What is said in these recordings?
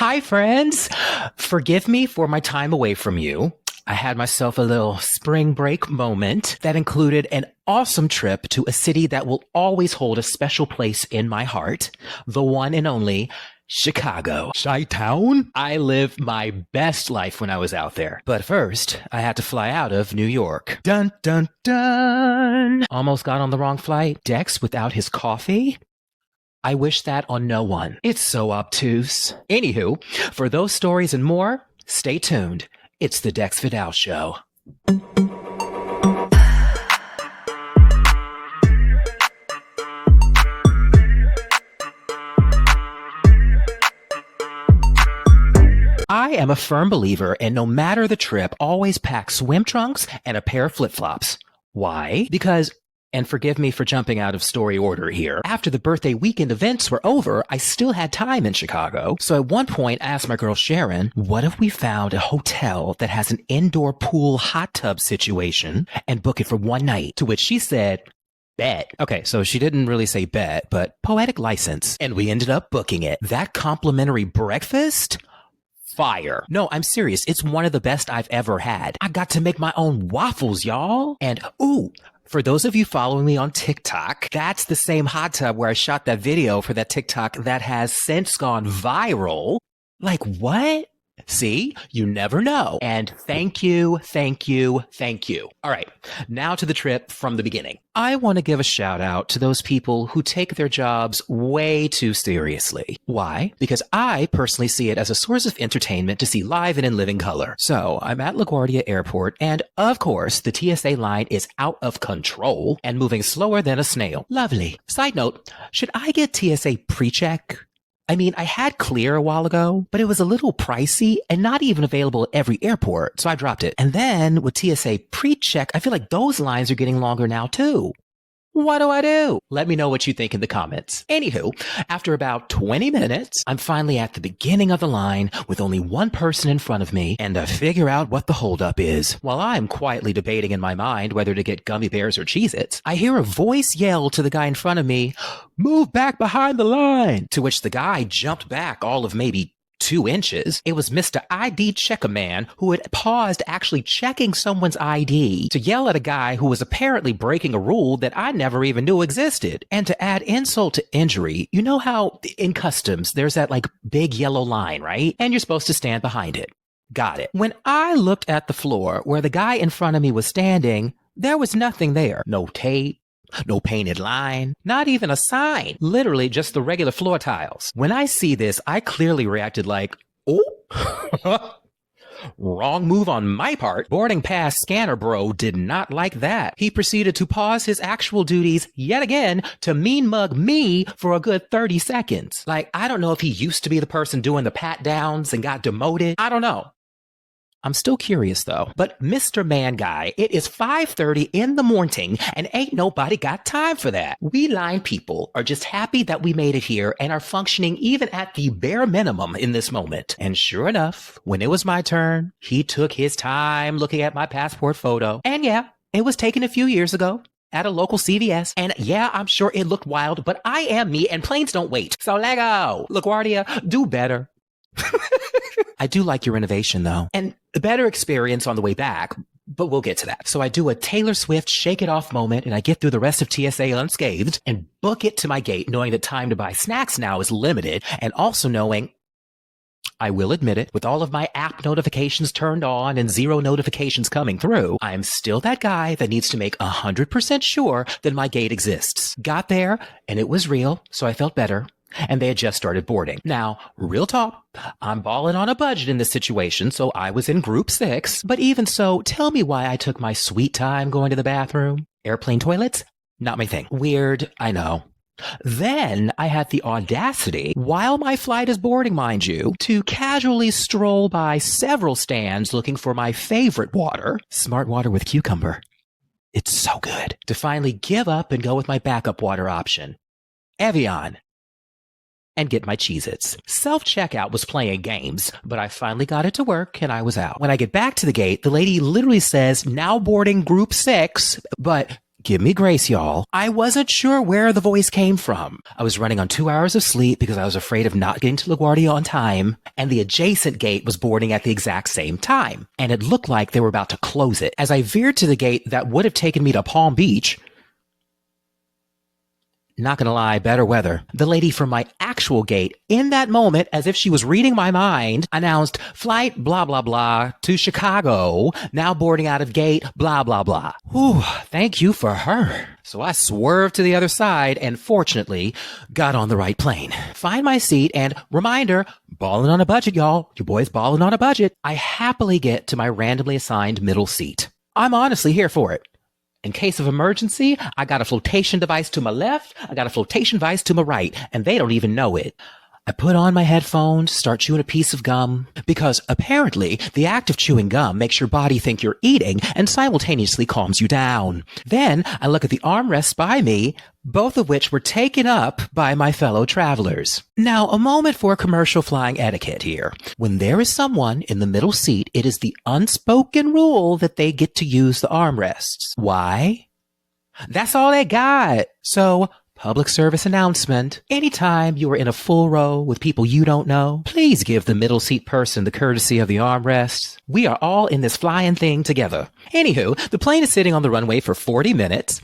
Hi, friends. Forgive me for my time away from you. I had myself a little spring break moment that included an awesome trip to a city that will always hold a special place in my heart, the one and only Chicago. Chi-town? I lived my best life when I was out there. But first, I had to fly out of New York. Dun, dun, dun. Almost got on the wrong flight. Dex without his coffee? I wish that on no one. It's so obtuse. Anywho, for those stories and more, stay tuned. It's the Dex Vidal Show. I am a firm believer in no matter the trip, always pack swim trunks and a pair of flip-flops. Why? Because, and forgive me for jumping out of story order here, after the birthday weekend events were over, I still had time in Chicago. So at one point, I asked my girl Sharon, what if we found a hotel that has an indoor pool hot tub situation and book it for one night? To which she said, bet. Okay, so she didn't really say bet, but poetic license. And we ended up booking it. That complimentary breakfast? Fire. No, I'm serious. It's one of the best I've ever had. I got to make my own waffles, y'all. And ooh, for those of you following me on TikTok, that's the same hot tub where I shot that video for that TikTok that has since gone viral. Like what? See, you never know. And thank you, thank you, thank you. All right, now to the trip from the beginning. I want to give a shout out to those people who take their jobs way too seriously. Why? Because I personally see it as a source of entertainment to see live and in living color. So I'm at LaGuardia Airport, and of course, the TSA line is out of control and moving slower than a snail. Lovely. Side note, should I get TSA pre-check? I mean, I had Clear a while ago, but it was a little pricey and not even available at every airport, so I dropped it. And then with TSA pre-check, I feel like those lines are getting longer now too. What do I do? Let me know what you think in the comments. Anywho, after about 20 minutes, I'm finally at the beginning of the line with only one person in front of me, and I figure out what the holdup is. While I'm quietly debating in my mind whether to get gummy bears or Cheez-Its, I hear a voice yell to the guy in front of me, "Move back behind the line!" To which the guy jumped back all of maybe 2 inches. It was Mr. ID Checker Man who had paused actually checking someone's ID to yell at a guy who was apparently breaking a rule that I never even knew existed. And to add insult to injury, you know how in customs there's that like big yellow line, right? And you're supposed to stand behind it. Got it. When I looked at the floor where the guy in front of me was standing, there was nothing there. No tape. No painted line, not even a sign, literally just the regular floor tiles. When I see this, I clearly reacted like, oh, wrong move on my part. Boarding pass scanner bro did not like that. He proceeded to pause his actual duties yet again to mean mug me for a good 30 seconds. Like, I don't know if he used to be the person doing the pat downs and got demoted. I don't know. I'm still curious though. But Mr. Man Guy, it is 5:30 in the morning and ain't nobody got time for that. We line people are just happy that we made it here and are functioning even at the bare minimum in this moment. And sure enough, when it was my turn, he took his time looking at my passport photo. And yeah, it was taken a few years ago at a local CVS. And yeah, I'm sure it looked wild, but I am me and planes don't wait. So Lego, LaGuardia, do better. I do like your innovation though, and a better experience on the way back, but we'll get to that. So I do a Taylor Swift shake it off moment and I get through the rest of TSA unscathed and book it to my gate, knowing that time to buy snacks now is limited, and also knowing, I will admit it, with all of my app notifications turned on and 0 notifications coming through, I'm still that guy that needs to make 100% sure that my gate exists. Got there and it was real, so I felt better. And they had just started boarding. Now, real talk, I'm balling on a budget in this situation, so I was in group 6. But even so, tell me why I took my sweet time going to the bathroom. Airplane toilets? Not my thing. Weird, I know. Then I had the audacity, while my flight is boarding, mind you, to casually stroll by several stands looking for my favorite water, Smart Water with cucumber. It's so good. To finally give up and go with my backup water option, Evian, and get my Cheez-Its. Self-checkout was playing games, but I finally got it to work and I was out. When I get back to the gate, the lady literally says, now boarding group 6, but Give me grace, y'all. I wasn't sure where the voice came from. I was running on 2 hours of sleep because I was afraid of not getting to LaGuardia on time, and the adjacent gate was boarding at the exact same time, and it looked like they were about to close it. As I veered to the gate that would have taken me to Palm Beach, not gonna lie, better weather, the lady from my actual gate, in that moment, as if she was reading my mind, announced, flight blah blah blah to Chicago, now boarding out of gate blah blah blah. Whew, thank you for her. So I swerved to the other side and fortunately got on the right plane. Find my seat and reminder, balling on a budget, y'all. Your boy's balling on a budget. I happily get to my randomly assigned middle seat. I'm honestly here for it. In case of emergency, I got a flotation device to my left, I got a flotation device to my right, and they don't even know it. I put on my headphones, start chewing a piece of gum, because apparently the act of chewing gum makes your body think you're eating and simultaneously calms you down. Then I look at the armrests by me, both of which were taken up by my fellow travelers. Now, a moment for commercial flying etiquette here. When there is someone in the middle seat, it is the unspoken rule that they get to use the armrests. Why? That's all they got. So, public service announcement. Anytime you are in a full row with people you don't know, please give the middle seat person the courtesy of the armrests. We are all in this flying thing together. Anywho, the plane is sitting on the runway for 40 minutes.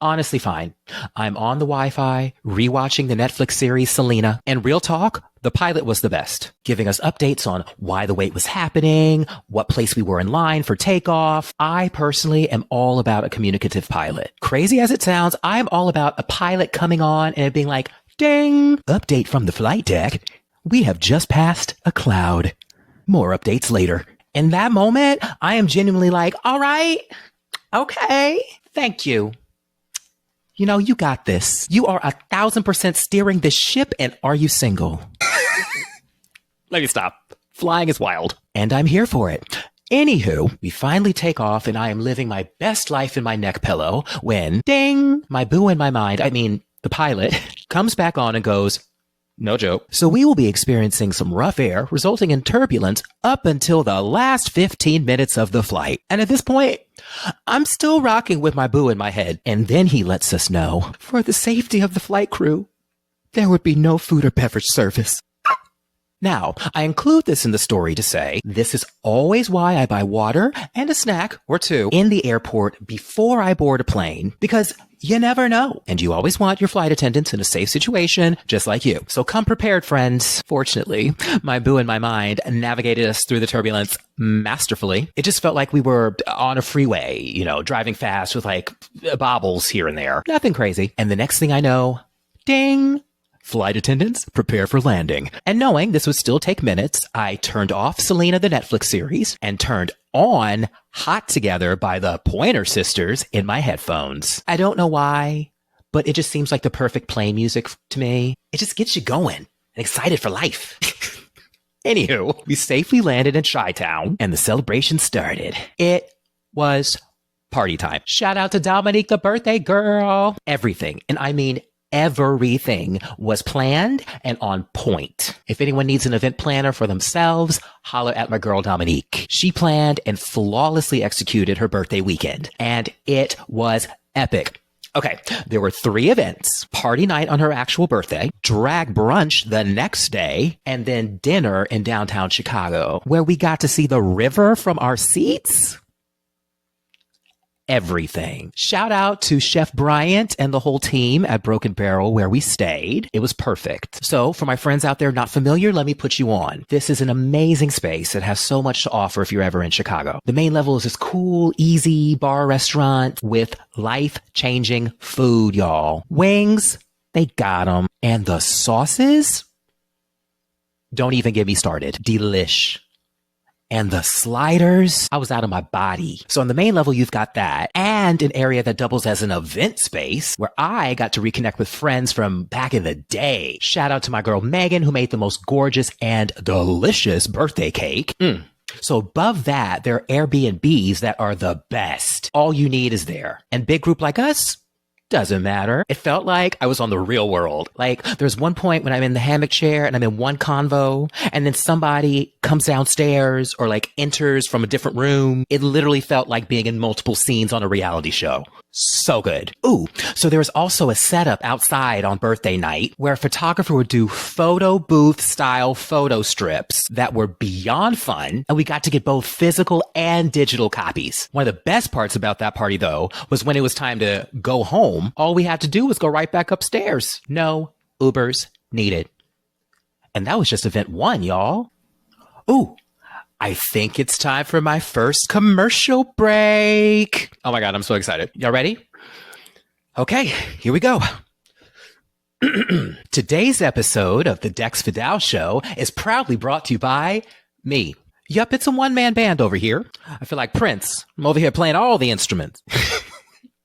Honestly fine. I'm on the Wi-Fi, rewatching the Netflix series Selena, and real talk, the pilot was the best, giving us updates on why the wait was happening, what place we were in line for takeoff. I personally am all about a communicative pilot. Crazy as it sounds, I'm all about a pilot coming on and it being like, ding, update from the flight deck. We have just passed a cloud. More updates later. In that moment, I am genuinely like, all right, okay, thank you. You know, you got this. You are 1,000% steering this ship, and are you single? Let me stop. Flying is wild, and I'm here for it. Anywho, we finally take off, and I am living my best life in my neck pillow when, ding, my boo in my mind, I mean, the pilot, comes back on and goes, no joke. So we will be experiencing some rough air, resulting in turbulence up until the last 15 minutes of the flight. And at this point, I'm still rocking with my boo in my head. And then he lets us know, for the safety of the flight crew, there would be no food or beverage service. Now, I include this in the story to say, this is always why I buy water and a snack or two in the airport before I board a plane, because you never know. And you always want your flight attendants in a safe situation, just like you. So come prepared, friends. Fortunately, my boo in my mind navigated us through the turbulence masterfully. It just felt like we were on a freeway, you know, driving fast with like bobbles here and there. Nothing crazy. And the next thing I know, ding, flight attendants, prepare for landing. And knowing this would still take minutes, I turned off Selena, the Netflix series, and turned on Hot Together by the Pointer Sisters in my headphones. I don't know why, but it just seems like the perfect plane music to me. It just gets you going and excited for life. Anywho, we safely landed in Chi-Town and the celebration started. It was party time. Shout out to Dominique, the birthday girl. Everything, and I mean everything, was planned and on point. If anyone needs an event planner for themselves, holler at my girl Dominique. She planned and flawlessly executed her birthday weekend, and it was epic. Okay, there were 3 events: party night on her actual birthday, drag brunch the next day, and then dinner in downtown Chicago, where we got to see the river from our seats. Everything. Shout out to Chef Bryant and the whole team at Broken Barrel where we stayed. It was perfect. So for my friends out there not familiar, let me put you on. This is an amazing space that has so much to offer if you're ever in Chicago. The main level is this cool, easy bar restaurant with life-changing food, y'all. Wings, they got them. And the sauces? Don't even get me started. Delish. And the sliders, I was out of my body. So on the main level, you've got that, and an area that doubles as an event space where I got to reconnect with friends from back in the day. Shout out to my girl Megan, who made the most gorgeous and delicious birthday cake. So above that, there are Airbnbs that are the best. All you need is there. And big group like us, doesn't matter. It felt like I was on the real world. Like there's one point when I'm in the hammock chair and I'm in one convo and then somebody comes downstairs or like enters from a different room. It literally felt like being in multiple scenes on a reality show. So good. Ooh, so there was also a setup outside on birthday night where a photographer would do photo booth style photo strips that were beyond fun. And we got to get both physical and digital copies. One of the best parts about that party, though, was when it was time to go home, all we had to do was go right back upstairs. No Ubers needed. And that was just event 1, y'all. Ooh. I think it's time for my first commercial break. Oh my God, I'm so excited. Y'all ready? Okay, here we go. Today's episode of the Dex Vidal Show is proudly brought to you by me. Yup, it's a one-man band over here. I feel like Prince. I'm over here playing all the instruments.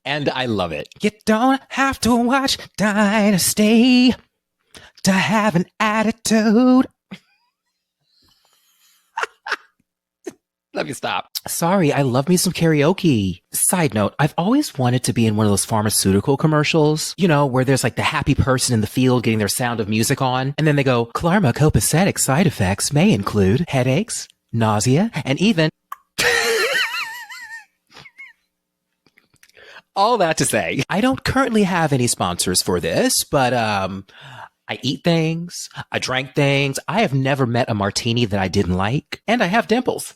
And I love it. You don't have to watch Dynasty to have an attitude. Let me stop. Sorry, I love me some karaoke. Side note, I've always wanted to be in one of those pharmaceutical commercials, you know, where there's like the happy person in the field getting their Sound of Music on, and then they go, Clarma copacetic side effects may include headaches, nausea, and even... All that to say, I don't currently have any sponsors for this, but I eat things, I drank things, I have never met a martini that I didn't like, and I have dimples.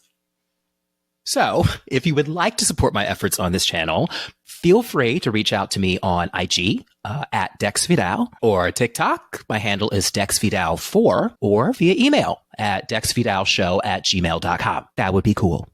So, if you would like to support my efforts on this channel, feel free to reach out to me on IG at Dex Vidal, or TikTok. My handle is dexvidal4, or via email at dexvidalshow@gmail.com. That would be cool.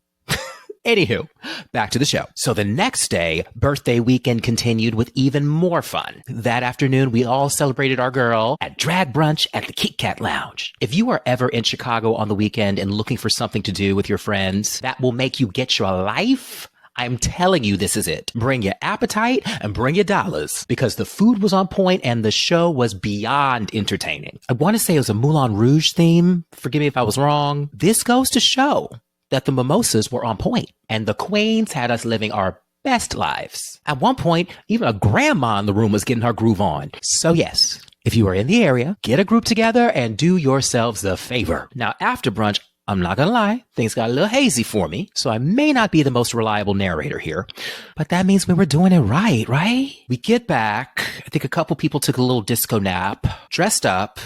Anywho, back to the show. So the next day, birthday weekend continued with even more fun. That afternoon, we all celebrated our girl at drag brunch at the Kit Kat Lounge. If you are ever in Chicago on the weekend and looking for something to do with your friends that will make you get your life, I'm telling you, this is it. Bring your appetite and bring your dollars, because the food was on point and the show was beyond entertaining. I want to say it was a Moulin Rouge theme. Forgive me if I was wrong. This goes to show that the mimosas were on point, and the queens had us living our best lives. At one point, even a grandma in the room was getting her groove on. So yes, if you are in the area, get a group together and do yourselves a favor. Now, after brunch, I'm not gonna lie, things got a little hazy for me, so I may not be the most reliable narrator here, but that means we were doing it right? We get back, I think a couple people took a little disco nap, dressed up,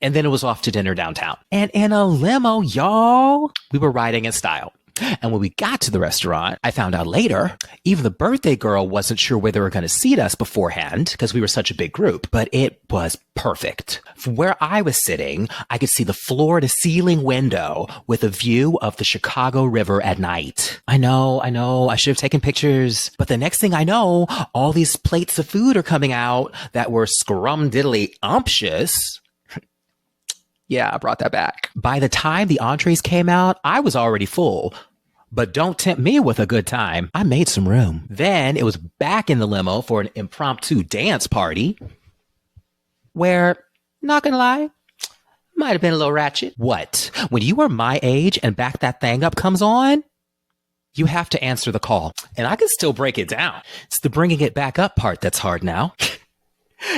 and then it was off to dinner downtown. And in a limo, y'all, we were riding in style. And when we got to the restaurant, I found out later, even the birthday girl wasn't sure where they were going to seat us beforehand because we were such a big group, but it was perfect. From where I was sitting, I could see the floor to ceiling window with a view of the Chicago River at night. I know, I should have taken pictures, but the next thing I know, all these plates of food are coming out that were scrumdiddly-umptious. Yeah, I brought that back. By the time the entrees came out, I was already full. But don't tempt me with a good time. I made some room. Then it was back in the limo for an impromptu dance party where, not gonna lie, might have been a little ratchet. What? When you are my age and Back That Thing Up comes on, you have to answer the call. And I can still break it down. It's the bringing it back up part that's hard now.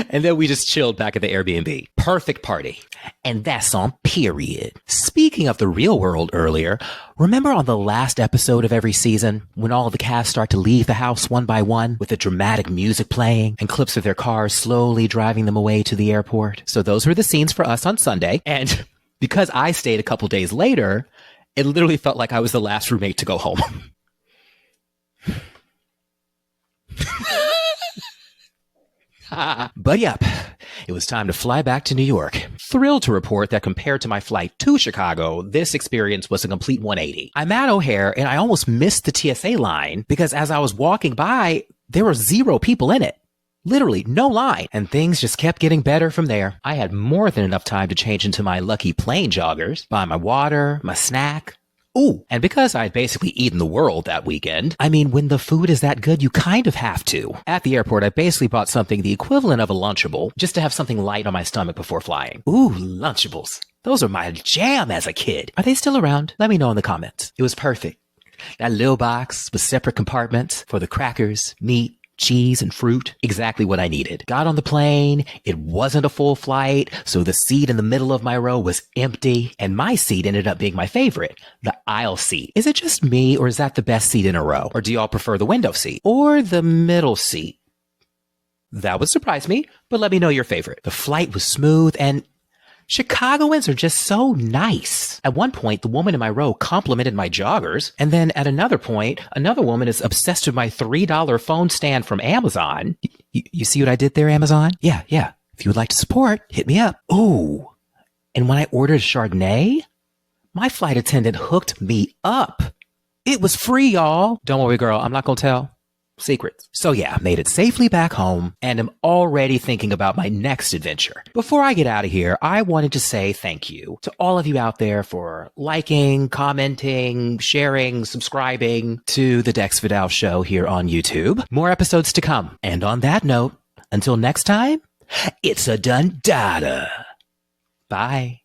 And then we just chilled back at the Airbnb. Perfect party. And that's on period. Speaking of the real world earlier, remember on the last episode of every season when all the cast start to leave the house one by one with the dramatic music playing and clips of their cars slowly driving them away to the airport? So those were the scenes for us on Sunday. And because I stayed a couple days later, it literally felt like I was the last roommate to go home. But yep, it was time to fly back to New York. Thrilled to report that compared to my flight to Chicago, this experience was a complete 180. I'm at O'Hare and I almost missed the TSA line because as I was walking by, there were 0 people in it. Literally no line. And things just kept getting better from there. I had more than enough time to change into my lucky plane joggers, buy my water, my snack. Ooh, and because I had basically eaten the world that weekend, I mean, when the food is that good, you kind of have to. At the airport, I basically bought something the equivalent of a Lunchable, just to have something light on my stomach before flying. Ooh, Lunchables. Those are my jam as a kid. Are they still around? Let me know in the comments. It was perfect. That little box with separate compartments for the crackers, meat, cheese and fruit. Exactly what I needed. Got on the plane. It wasn't a full flight, so the seat in the middle of my row was empty, and my seat ended up being my favorite, the aisle seat. Is it just me, or is that the best seat in a row? Or do y'all prefer the window seat? Or the middle seat? That would surprise me, but let me know your favorite. The flight was smooth, and Chicagoans are just so nice. At one point, the woman in my row complimented my joggers. And then at another point, another woman is obsessed with my $3 phone stand from Amazon. You see what I did there, Amazon? Yeah. If you would like to support, hit me up. Ooh. And when I ordered a Chardonnay, my flight attendant hooked me up. It was free, y'all. Don't worry, girl. I'm not going to tell. Secrets. So yeah, made it safely back home and am already thinking about my next adventure. Before I get out of here, I wanted to say thank you to all of you out there for liking, commenting, sharing, subscribing to the Dex Vidal Show here on YouTube. More episodes to come. And on that note, until next time, it's a done data. Bye.